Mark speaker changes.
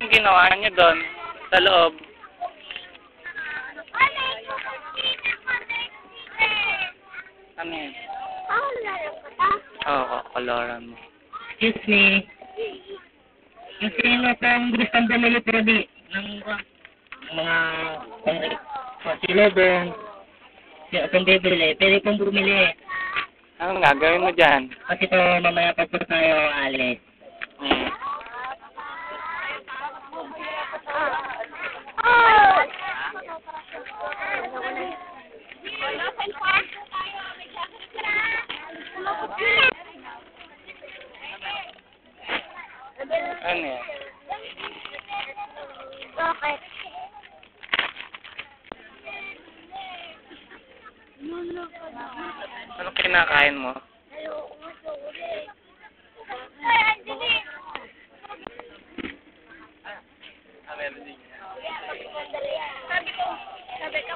Speaker 1: Ang ginawa niyo doon, sa loob. Ano yun? Oo, koloran mo.
Speaker 2: Excuse me. Yung sino pang gustong bumili pwede ng mga pang-11. Kung bibili, pwede pong bumili.
Speaker 1: Anong gagawin mo dyan?
Speaker 2: Kasi ito mamaya pag tayo alis.
Speaker 1: Hmm. Ano yan?
Speaker 3: Bakit?
Speaker 1: Anong kinakain mo?
Speaker 3: Sabi ko, sabi ko,